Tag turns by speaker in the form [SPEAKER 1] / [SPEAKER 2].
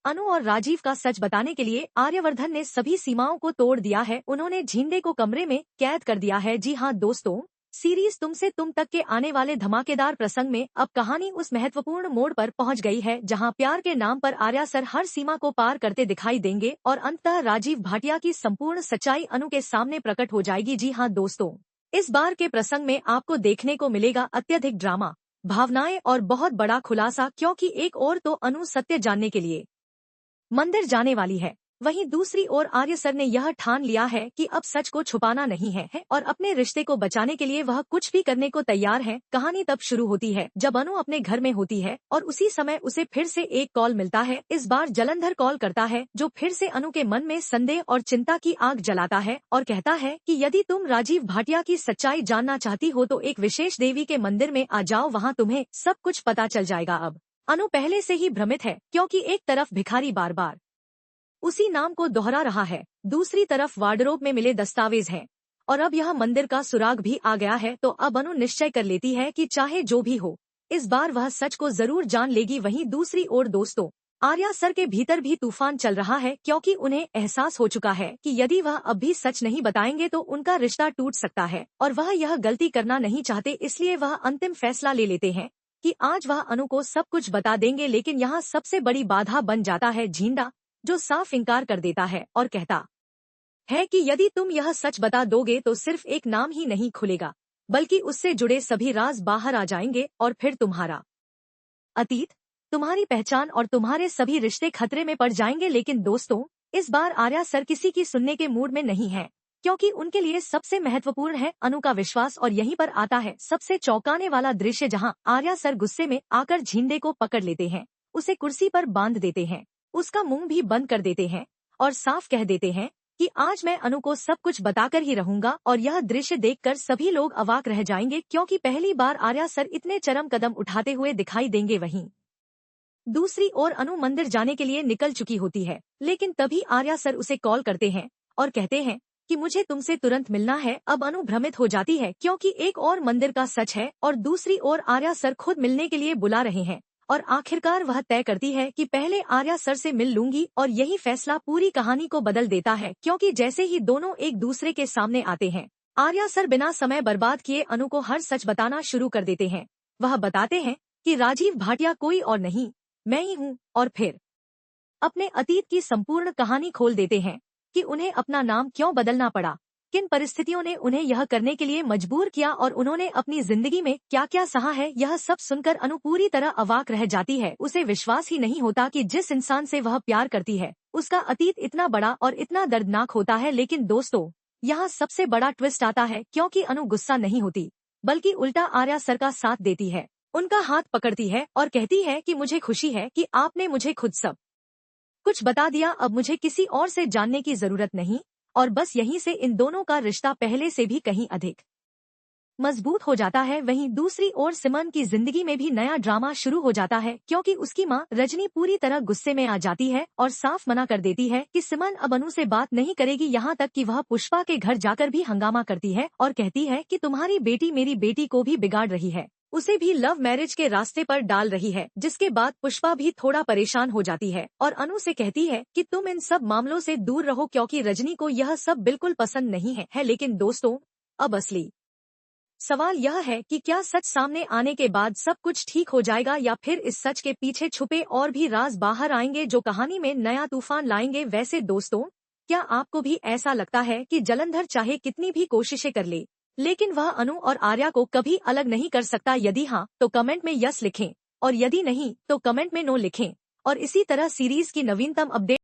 [SPEAKER 1] अनु और राजीव का सच बताने के लिए आर्यवर्धन ने सभी सीमाओं को तोड़ दिया है। उन्होंने झींडे को कमरे में कैद कर दिया है। जी हाँ दोस्तों, सीरीज तुमसे तुम तक के आने वाले धमाकेदार प्रसंग में अब कहानी उस महत्वपूर्ण मोड़ पर पहुंच गई है जहां प्यार के नाम पर आर्या सर हर सीमा को पार करते दिखाई देंगे और अंततः राजीव भाटिया की संपूर्ण सच्चाई अनु के सामने प्रकट हो जाएगी। जी हाँ दोस्तों, इस बार के प्रसंग में आपको देखने को मिलेगा अत्यधिक ड्रामा, भावनाएं और बहुत बड़ा खुलासा, क्योंकि एक ओर तो अनु सत्य जानने के लिए मंदिर जाने वाली है, वहीं दूसरी ओर आर्य सर ने यह ठान लिया है कि अब सच को छुपाना नहीं है और अपने रिश्ते को बचाने के लिए वह कुछ भी करने को तैयार है। कहानी तब शुरू होती है जब अनु अपने घर में होती है और उसी समय उसे फिर से एक कॉल मिलता है। इस बार जलंधर कॉल करता है जो फिर से अनु के मन में संदेह और चिंता की आग जलाता है और कहता है कि यदि तुम राजीव भाटिया की सच्चाई जानना चाहती हो तो एक विशेष देवी के मंदिर में आ जाओ, वहाँ तुम्हें सब कुछ पता चल जाएगा। अब अनु पहले से ही भ्रमित है, क्योंकि एक तरफ भिखारी बार बार उसी नाम को दोहरा रहा है, दूसरी तरफ वार्डरोब में मिले दस्तावेज हैं और अब यह मंदिर का सुराग भी आ गया है। तो अब अनु निश्चय कर लेती है कि चाहे जो भी हो इस बार वह सच को जरूर जान लेगी। वहीं दूसरी ओर दोस्तों, आर्या सर के भीतर भी तूफान चल रहा है, क्योंकि उन्हें एहसास हो चुका है कि यदि वह अब भी सच नहीं बताएंगे तो उनका रिश्ता टूट सकता है और वह यह गलती करना नहीं चाहते। इसलिए वह अंतिम फैसला ले लेते हैं कि आज वह अनु को सब कुछ बता देंगे। लेकिन यहाँ सबसे बड़ी बाधा बन जाता है झींडा, जो साफ इनकार कर देता है और कहता है कि यदि तुम यह सच बता दोगे तो सिर्फ एक नाम ही नहीं खुलेगा, बल्कि उससे जुड़े सभी राज बाहर आ जाएंगे और फिर तुम्हारा अतीत, तुम्हारी पहचान और तुम्हारे सभी रिश्ते खतरे में पड़ जाएंगे। लेकिन दोस्तों, इस बार आर्या सर किसी की सुनने के मूड में नहीं है, क्योंकि उनके लिए सबसे महत्वपूर्ण है अनु का विश्वास। और यहीं पर आता है सबसे चौंकाने वाला दृश्य, जहां आर्या सर गुस्से में आकर झींडे को पकड़ लेते हैं, उसे कुर्सी पर बांध देते हैं, उसका मुंह भी बंद कर देते हैं और साफ कह देते हैं कि आज मैं अनु को सब कुछ बताकर ही रहूंगा। और यह दृश्य देखकर सभी लोग अवाक रह जाएंगे, क्योंकि पहली बार आर्या सर इतने चरम कदम उठाते हुए दिखाई देंगे। वहीं दूसरी ओर अनु मंदिर जाने के लिए निकल चुकी होती है, लेकिन तभी आर्या सर उसे कॉल करते हैं और कहते हैं कि मुझे तुमसे तुरंत मिलना है। अब अनु भ्रमित हो जाती है, क्योंकि एक और मंदिर का सच है और दूसरी ओर आर्या सर खुद मिलने के लिए बुला रहे हैं। और आखिरकार वह तय करती है कि पहले आर्या सर से मिल लूंगी। और यही फैसला पूरी कहानी को बदल देता है, क्योंकि जैसे ही दोनों एक दूसरे के सामने आते हैं, आर्या सर बिना समय बर्बाद किए अनु को हर सच बताना शुरू कर देते हैं। वह बताते हैं कि राजीव भाटिया कोई और नहीं, मैं ही हूँ। और फिर अपने अतीत की संपूर्ण कहानी खोल देते हैं कि उन्हें अपना नाम क्यों बदलना पड़ा, किन परिस्थितियों ने उन्हें यह करने के लिए मजबूर किया और उन्होंने अपनी जिंदगी में क्या क्या सहा है। यह सब सुनकर अनु पूरी तरह अवाक रह जाती है। उसे विश्वास ही नहीं होता कि जिस इंसान से वह प्यार करती है उसका अतीत इतना बड़ा और इतना दर्दनाक होता है। लेकिन दोस्तों, यहाँ सबसे बड़ा ट्विस्ट आता है, क्योंकि अनु गुस्सा नहीं होती, बल्कि उल्टा आर्या सर का साथ देती है, उनका हाथ पकड़ती है और कहती है कि मुझे खुशी है कि आपने मुझे खुद सब कुछ बता दिया, अब मुझे किसी और से जानने की जरूरत नहीं। और बस यहीं से इन दोनों का रिश्ता पहले से भी कहीं अधिक मजबूत हो जाता है। वहीं दूसरी ओर सिमन की जिंदगी में भी नया ड्रामा शुरू हो जाता है, क्योंकि उसकी मां रजनी पूरी तरह गुस्से में आ जाती है और साफ मना कर देती है कि सिमन अब अनु से बात नहीं करेगी। यहाँ तक कि वह पुष्पा के घर जाकर भी हंगामा करती है और कहती है कि तुम्हारी बेटी मेरी बेटी को भी बिगाड़ रही है, उसे भी लव मैरिज के रास्ते पर डाल रही है। जिसके बाद पुष्पा भी थोड़ा परेशान हो जाती है और अनु से कहती है कि तुम इन सब मामलों से दूर रहो, क्योंकि रजनी को यह सब बिल्कुल पसंद नहीं है। लेकिन दोस्तों, अब असली सवाल यह है कि क्या सच सामने आने के बाद सब कुछ ठीक हो जाएगा, या फिर इस सच के पीछे छुपे और भी राज बाहर आएंगे जो कहानी में नया तूफान लाएंगे। वैसे दोस्तों, क्या आपको भी ऐसा लगता है कि जलंधर चाहे कितनी भी कोशिशें कर ले, लेकिन वह अनु और आर्या को कभी अलग नहीं कर सकता? यदि हाँ तो कमेंट में यस लिखें और यदि नहीं तो कमेंट में नो लिखें। और इसी तरह सीरीज की नवीनतम अपडेट